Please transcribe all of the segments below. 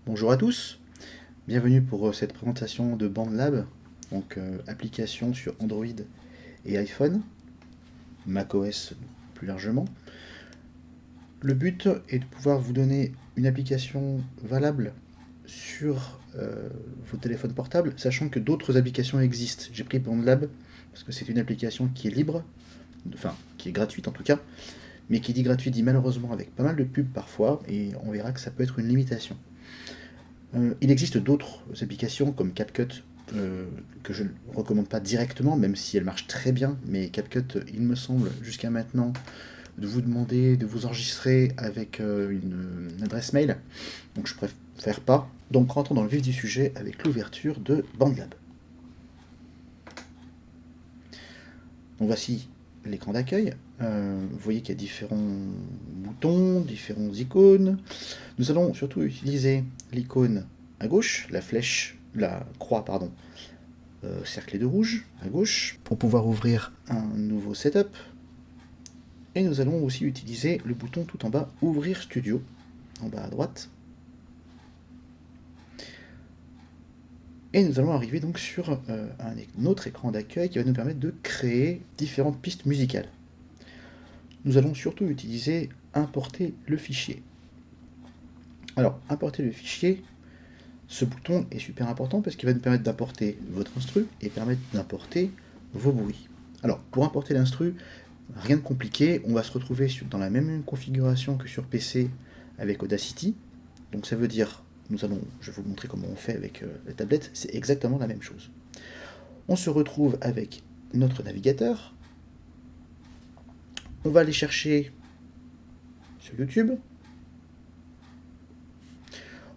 Bonjour à tous, bienvenue pour cette présentation de BandLab, donc application sur Android et iPhone, macOS plus largement. Le but est de pouvoir vous donner une application valable sur vos téléphones portables, sachant que d'autres applications existent. J'ai pris BandLab parce que c'est une application qui est libre, enfin qui est gratuite en tout cas, mais qui dit gratuit dit malheureusement avec pas mal de pubs parfois, et on verra que ça peut être une limitation. Il existe d'autres applications comme CapCut que je ne recommande pas directement, même si elles marchent très bien, mais CapCut, il me semble, jusqu'à maintenant, de vous demander de vous enregistrer avec une adresse mail, donc je préfère pas. Donc rentrons dans le vif du sujet avec l'ouverture de BandLab. Donc voici l'écran d'accueil. Vous voyez qu'il y a différents boutons, différentes icônes. Nous allons surtout utiliser l'icône à gauche, la flèche, la croix, pardon, cerclée de rouge à gauche, pour pouvoir ouvrir un nouveau setup. Et nous allons aussi utiliser le bouton tout en bas, Ouvrir Studio, en bas à droite. Et nous allons arriver donc sur un autre écran d'accueil qui va nous permettre de créer différentes pistes musicales. Nous allons surtout utiliser Importer le fichier. Alors, importer le fichier, ce bouton est super important parce qu'il va nous permettre d'importer votre instru et permettre d'importer vos bruits. Alors, pour importer l'instru, rien de compliqué, on va se retrouver dans la même configuration que sur PC avec Audacity. Donc ça veut dire, je vais vous montrer comment on fait avec la tablette, c'est exactement la même chose. On se retrouve avec notre navigateur. On va aller chercher sur YouTube.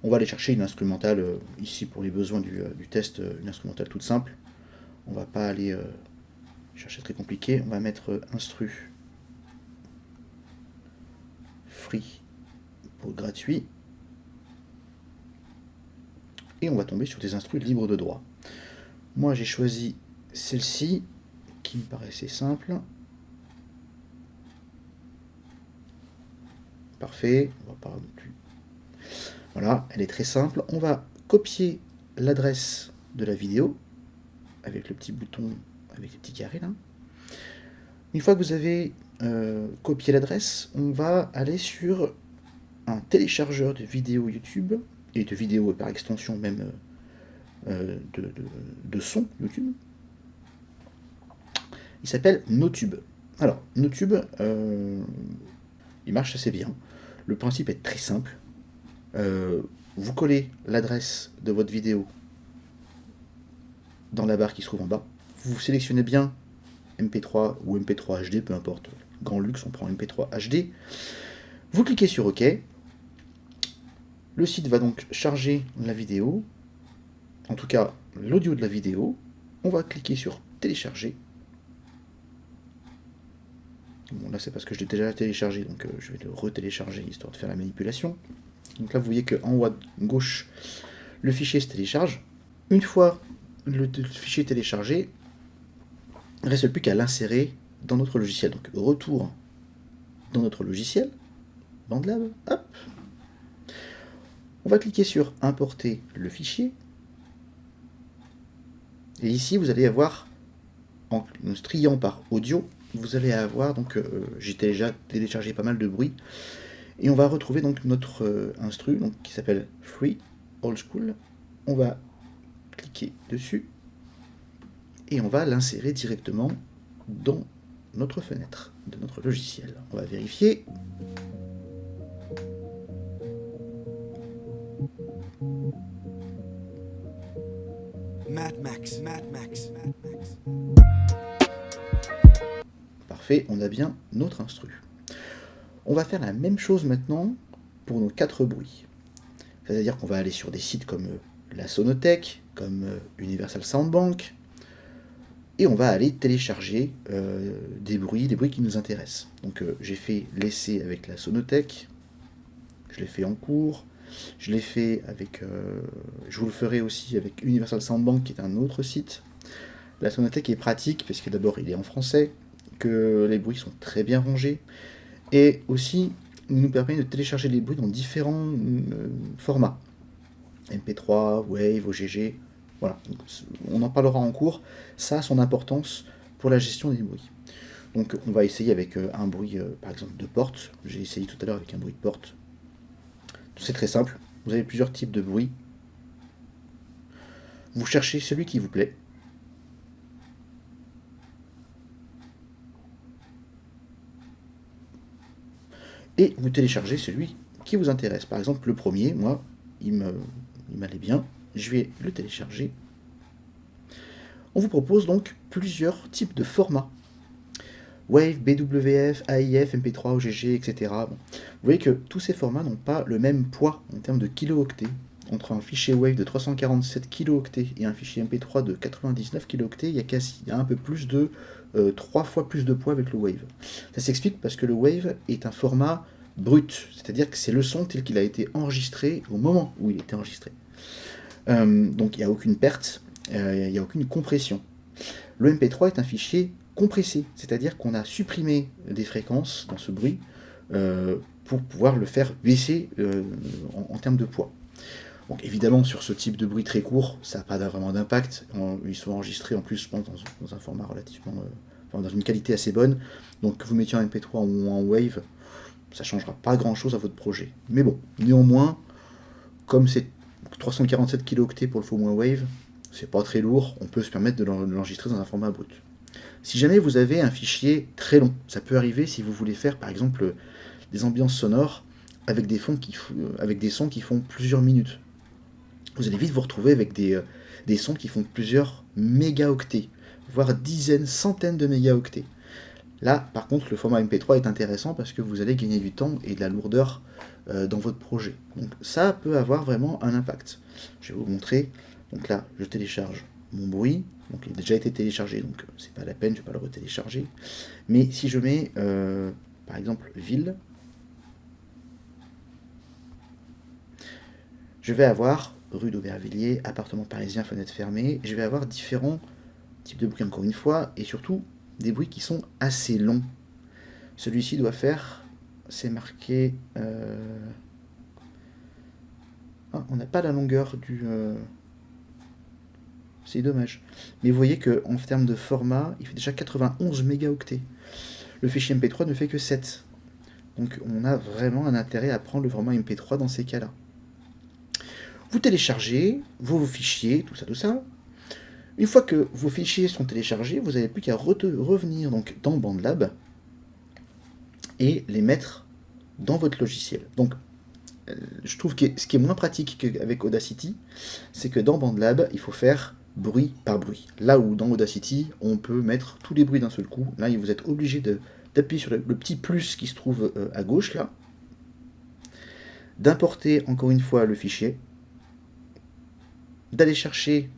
On va aller chercher une instrumentale, ici pour les besoins du test, une instrumentale toute simple. On va pas aller chercher très compliqué, on va mettre instru free pour gratuit. Et on va tomber sur des instrus libres de droit. Moi j'ai choisi celle-ci, qui me paraissait simple. Parfait, on va pas non plus. Voilà, elle est très simple. On va copier l'adresse de la vidéo, avec le petit bouton, avec les petits carrés là. Une fois que vous avez copié l'adresse, on va aller sur un téléchargeur de vidéos YouTube, et de vidéos par extension même de son YouTube. Il s'appelle Notube. Alors, Notube, il marche assez bien. Le principe est très simple. Vous collez l'adresse de votre vidéo dans la barre qui se trouve en bas. Vous sélectionnez bien MP3 ou MP3 HD, peu importe. Grand luxe, on prend MP3 HD. Vous cliquez sur OK. Le site va donc charger la vidéo, en tout cas l'audio de la vidéo. On va cliquer sur télécharger. Bon, là c'est parce que je l'ai déjà téléchargé, donc je vais le retélécharger histoire de faire la manipulation. Donc là vous voyez qu'en haut à gauche, le fichier se télécharge. Une fois le fichier téléchargé, il ne reste plus qu'à l'insérer dans notre logiciel. Donc retour dans notre logiciel, BandLab, hop. On va cliquer sur importer le fichier. Et ici vous allez avoir, en triant par audio, vous allez avoir, donc j'ai déjà téléchargé pas mal de bruit, et on va retrouver donc notre instru, donc, qui s'appelle Free Old School. On va cliquer dessus, et on va l'insérer directement dans notre fenêtre de notre logiciel. On va vérifier. Mad Max. Parfait, on a bien notre instru. On va faire la même chose maintenant pour nos 4 bruits. C'est-à-dire qu'on va aller sur des sites comme la Sonothèque, comme Universal Soundbank, et on va aller télécharger des bruits qui nous intéressent. Donc j'ai fait l'essai avec la Sonothèque, je l'ai fait en cours, je l'ai fait avec, je vous le ferai aussi avec Universal Soundbank, qui est un autre site. La Sonothèque est pratique parce que d'abord il est en français, que les bruits sont très bien rangés, et aussi il nous permet de télécharger les bruits dans différents formats. MP3, Wave, OGG. Voilà, donc, on en parlera en cours. Ça a son importance pour la gestion des bruits. Donc on va essayer avec un bruit, par exemple, de porte. J'ai essayé tout à l'heure avec un bruit de porte. C'est très simple. Vous avez plusieurs types de bruits. Vous cherchez celui qui vous plaît. Et vous téléchargez celui qui vous intéresse. Par exemple, le premier, moi, il m'allait bien. Je vais le télécharger. On vous propose donc plusieurs types de formats. Wave, BWF, AIF, MP3, OGG, etc. Bon. Vous voyez que tous ces formats n'ont pas le même poids en termes de kilooctets. Entre un fichier Wave de 347 kilooctets et un fichier MP3 de 99 kilooctets, il y a un peu plus de 3 fois plus de poids avec le Wave. Ça s'explique parce que le Wave est un format brut, c'est-à-dire que c'est le son tel qu'il a été enregistré au moment où il était enregistré. Donc il n'y a aucune perte, il n'y a aucune compression. Le MP3 est un fichier compressé, c'est-à-dire qu'on a supprimé des fréquences dans ce bruit pour pouvoir le faire baisser en termes de poids. Donc évidemment, sur ce type de bruit très court, ça n'a pas vraiment d'impact. Ils sont enregistrés en plus, je pense, dans un format relativement... dans une qualité assez bonne. Donc que vous mettiez en MP3 ou en Wave, ça ne changera pas grand-chose à votre projet. Mais bon, néanmoins, comme c'est 347 kilooctets pour le format Wave, c'est pas très lourd, on peut se permettre de l'enregistrer dans un format brut. Si jamais vous avez un fichier très long, ça peut arriver si vous voulez faire par exemple des ambiances sonores avec des sons qui font plusieurs minutes. Vous allez vite vous retrouver avec des sons qui font plusieurs mégaoctets, voire dizaines, centaines de mégaoctets. Là, par contre, le format MP3 est intéressant parce que vous allez gagner du temps et de la lourdeur dans votre projet. Donc ça peut avoir vraiment un impact. Je vais vous montrer. Donc là, je télécharge mon bruit. Donc il a déjà été téléchargé, donc c'est pas la peine, je vais pas le retélécharger. Mais si je mets, par exemple, ville, je vais avoir rue d'Aubervilliers, appartement parisien, fenêtre fermée. Je vais avoir différents types de bruits encore une fois, et surtout des bruits qui sont assez longs. Celui-ci doit faire, c'est marqué, on n'a pas la longueur du... C'est dommage. Mais vous voyez qu'en termes de format, il fait déjà 91 mégaoctets. Le fichier MP3 ne fait que 7. Donc on a vraiment un intérêt à prendre le format MP3 dans ces cas-là. Vous téléchargez vos fichiers, tout ça. Une fois que vos fichiers sont téléchargés, vous n'avez plus qu'à revenir donc dans BandLab et les mettre dans votre logiciel. Donc je trouve que ce qui est moins pratique qu'avec Audacity, c'est que dans BandLab, il faut faire bruit par bruit. Là où dans Audacity, on peut mettre tous les bruits d'un seul coup. Là, vous êtes obligé d'appuyer sur le petit plus qui se trouve à gauche, là. D'importer encore une fois le fichier. D'aller chercher,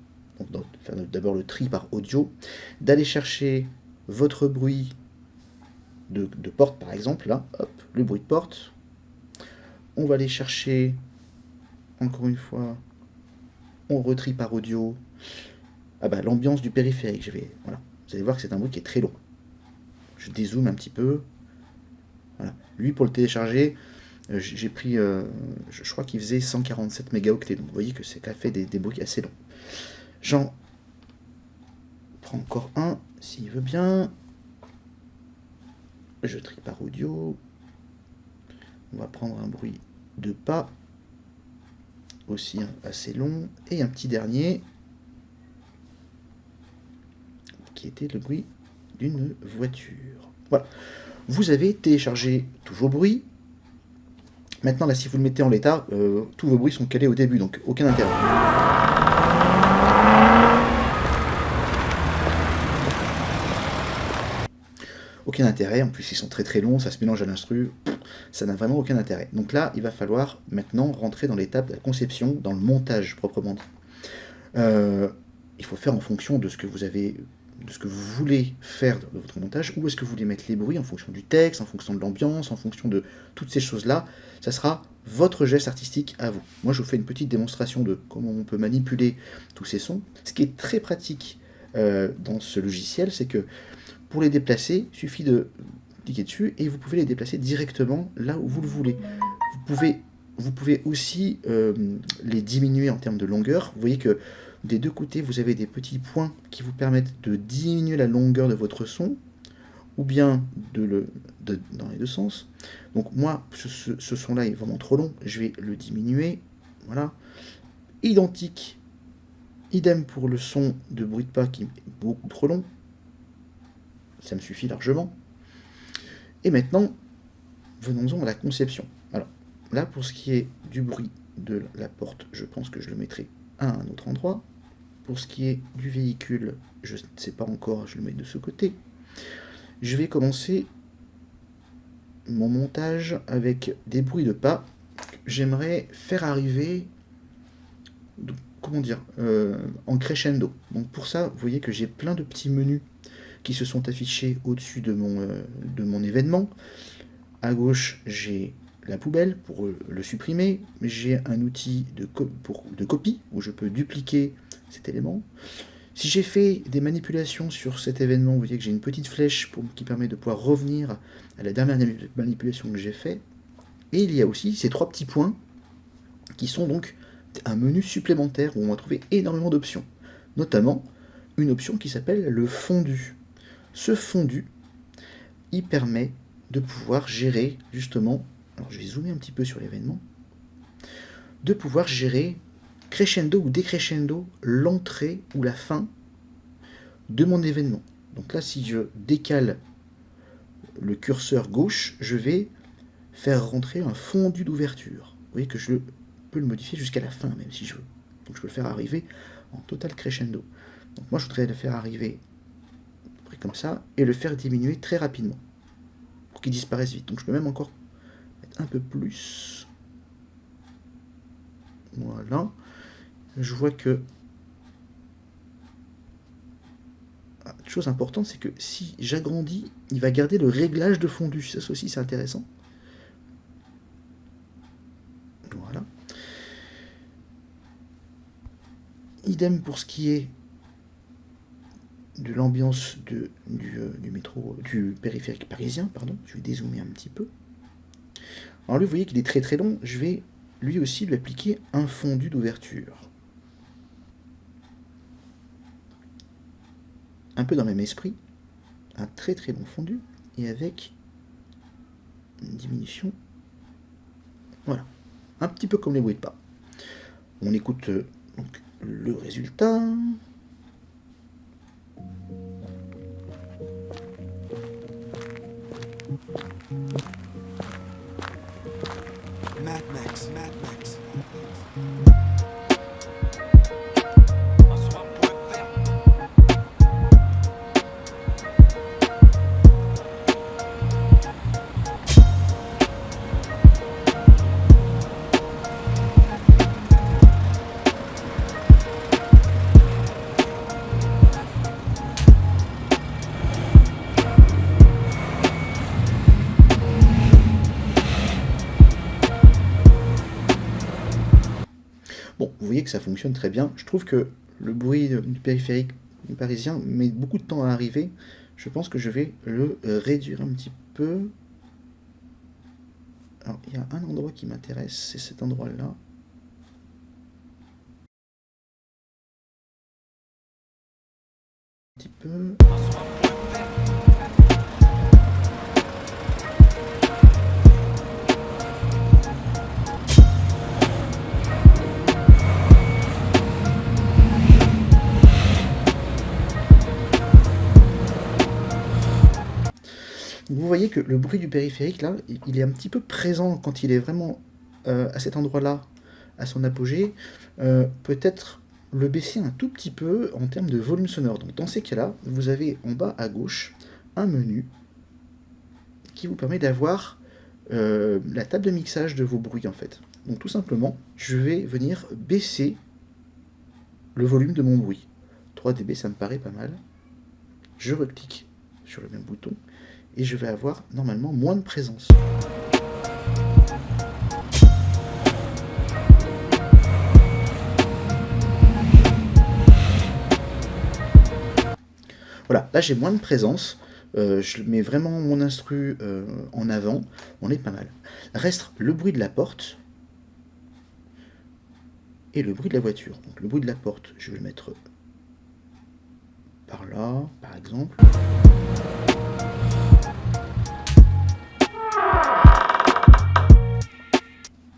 faire d'abord le tri par audio. D'aller chercher votre bruit de porte, par exemple. Là, hop, le bruit de porte. On va aller chercher, encore une fois, on retrie par audio. L'ambiance du périphérique, voilà. Vous allez voir que c'est un bruit qui est très long. Je dézoome un petit peu. Voilà. Lui, pour le télécharger, j'ai pris, je crois qu'il faisait 147 mégaoctets. Donc vous voyez que c'est fait des bruits assez longs. J'en prends encore un, s'il veut bien. Je trie par audio. On va prendre un bruit de pas, aussi assez long. Et un petit dernier, qui était le bruit d'une voiture. Voilà. Vous avez téléchargé tous vos bruits. Maintenant, là, si vous le mettez en l'état, tous vos bruits sont calés au début, donc aucun intérêt. Aucun intérêt, en plus ils sont très très longs, ça se mélange à l'instru, ça n'a vraiment aucun intérêt. Donc là, il va falloir maintenant rentrer dans l'étape de la conception, dans le montage proprement dit. Il faut faire en fonction de ce que vous avez... de ce que vous voulez faire de votre montage, où est-ce que vous voulez mettre les bruits, en fonction du texte, en fonction de l'ambiance, en fonction de toutes ces choses-là. Ça sera votre geste artistique à vous. Moi, je vous fais une petite démonstration de comment on peut manipuler tous ces sons. Ce qui est très pratique dans ce logiciel, c'est que pour les déplacer, il suffit de cliquer dessus et vous pouvez les déplacer directement là où vous le voulez. Vous pouvez vous pouvez aussi les diminuer en termes de longueur. Vous voyez que des deux côtés, vous avez des petits points qui vous permettent de diminuer la longueur de votre son, ou bien dans les deux sens. Donc moi, ce son-là est vraiment trop long, je vais le diminuer. Voilà. Identique. Idem pour le son de bruit de pas qui est beaucoup trop long. Ça me suffit largement. Et maintenant, venons-en à la conception. Alors, là, pour ce qui est du bruit de la porte, je pense que je le mettrai à un autre endroit. Pour ce qui est du véhicule, je ne sais pas encore, je le mets de ce côté. Je vais commencer mon montage avec des bruits de pas. J'aimerais faire arriver, comment dire, en crescendo. Donc pour ça, vous voyez que j'ai plein de petits menus qui se sont affichés au-dessus de mon événement. À gauche, j'ai la poubelle pour le supprimer. J'ai un outil de copie où je peux dupliquer cet élément. Si j'ai fait des manipulations sur cet événement, vous voyez que j'ai une petite flèche qui permet de pouvoir revenir à la dernière manipulation que j'ai fait. Et il y a aussi ces trois petits points qui sont donc un menu supplémentaire où on va trouver énormément d'options. Notamment une option qui s'appelle le fondu. Ce fondu, il permet de pouvoir gérer justement, alors je vais zoomer un petit peu sur l'événement, de pouvoir gérer crescendo ou décrescendo l'entrée ou la fin de mon événement. Donc là, si je décale le curseur gauche, je vais faire rentrer un fondu d'ouverture. Vous voyez que je peux le modifier jusqu'à la fin, même si je veux. Donc je peux le faire arriver en total crescendo. Donc moi, je voudrais le faire arriver comme ça et le faire diminuer très rapidement pour qu'il disparaisse vite. Donc je peux même encore mettre un peu plus. Voilà. Je vois que chose importante, c'est que si j'agrandis, il va garder le réglage de fondu. Ça aussi, c'est intéressant. Voilà. Idem pour ce qui est de l'ambiance du métro, du périphérique parisien, pardon. Je vais dézoomer un petit peu. Alors lui, vous voyez qu'il est très très long. Je vais lui aussi lui appliquer un fondu d'ouverture. Un peu dans le même esprit, un très très long fondu, et avec une diminution. Voilà. Un petit peu comme les bruits de pas. On écoute donc le résultat. Mad Max, Mad Max. Bon, vous voyez que ça fonctionne très bien. Je trouve que le bruit du périphérique parisien met beaucoup de temps à arriver. Je pense que je vais le réduire un petit peu. Alors, il y a un endroit qui m'intéresse, c'est cet endroit-là. Un petit peu. Vous voyez que le bruit du périphérique, là, il est un petit peu présent quand il est vraiment à cet endroit-là, à son apogée. Peut-être le baisser un tout petit peu en termes de volume sonore. Donc dans ces cas-là, vous avez en bas à gauche un menu qui vous permet d'avoir la table de mixage de vos bruits en fait. Donc tout simplement, je vais venir baisser le volume de mon bruit. 3 dB, ça me paraît pas mal. Je reclique sur le même bouton et je vais avoir normalement moins de présence. Voilà, là j'ai moins de présence, je mets vraiment mon instru en avant, on est pas mal. Reste le bruit de la porte, et le bruit de la voiture. Donc le bruit de la porte, je vais le mettre par là, par exemple.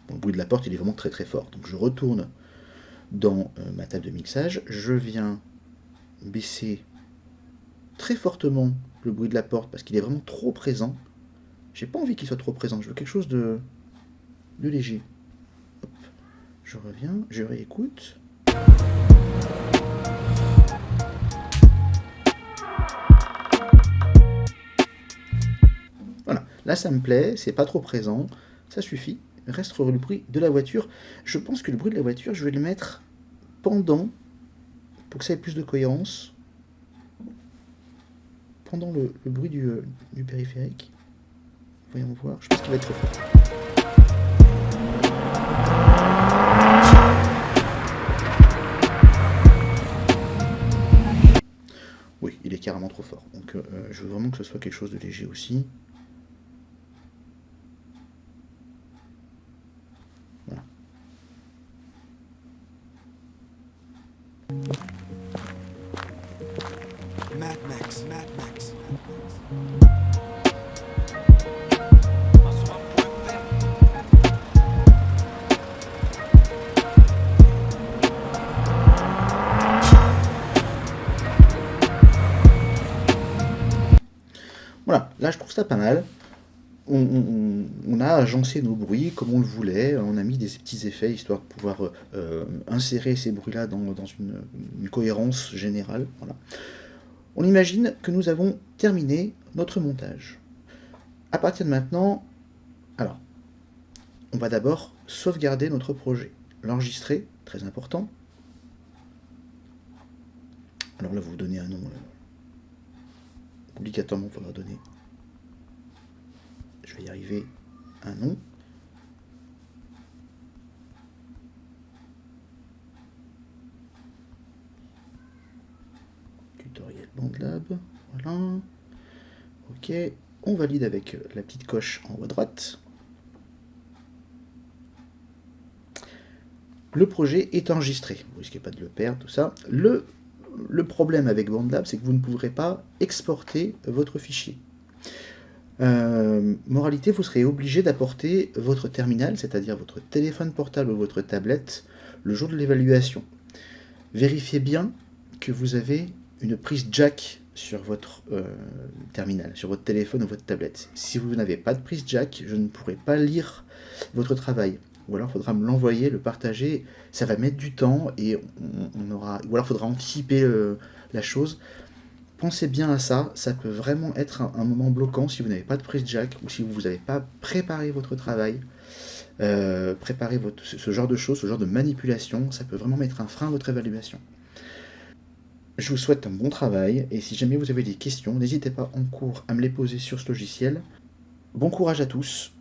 Bon, le bruit de la porte, il est vraiment très très fort. Donc je retourne dans ma table de mixage, je viens baisser très fortement le bruit de la porte parce qu'il est vraiment trop présent. J'ai pas envie qu'il soit trop présent, je veux quelque chose de léger. Hop. Je reviens, je réécoute. Voilà, là ça me plaît, c'est pas trop présent, ça suffit. Reste le bruit de la voiture. Je pense que le bruit de la voiture, je vais le mettre pendant, pour que ça ait plus de cohérence, pendant le bruit du périphérique. Voyons voir, je pense qu'il va être trop fort. Oui, il est carrément trop fort. Donc je veux vraiment que ce soit quelque chose de léger aussi. Voilà. Mad Max, Mad Max. Voilà, là je trouve ça pas mal. On a agencé nos bruits comme on le voulait, on a mis des petits effets histoire de pouvoir insérer ces bruits-là dans une cohérence générale. Voilà. On imagine que nous avons terminé notre montage. À partir de maintenant, alors, on va d'abord sauvegarder notre projet, l'enregistrer, très important. Alors là, vous donnez un nom. Obligatoirement, il faudra donner. Je vais y arriver. Un nom. Tutoriel BandLab. Voilà. Ok. On valide avec la petite coche en haut à droite. Le projet est enregistré. Vous risquez pas de le perdre, tout ça. Le problème avec BandLab, c'est que vous ne pourrez pas exporter votre fichier. Moralité, vous serez obligé d'apporter votre terminal, c'est-à-dire votre téléphone portable ou votre tablette, le jour de l'évaluation. Vérifiez bien que vous avez une prise jack sur votre terminal, sur votre téléphone ou votre tablette. Si vous n'avez pas de prise jack, je ne pourrai pas lire votre travail. Ou alors il faudra me l'envoyer, le partager, ça va mettre du temps et on aura. Ou alors il faudra anticiper la chose. Pensez bien à ça, ça peut vraiment être un moment bloquant si vous n'avez pas de prise jack ou si vous n'avez pas préparé votre travail, préparé ce genre de choses, ce genre de manipulation, ça peut vraiment mettre un frein à votre évaluation. Je vous souhaite un bon travail et si jamais vous avez des questions, n'hésitez pas en cours à me les poser sur ce logiciel. Bon courage à tous.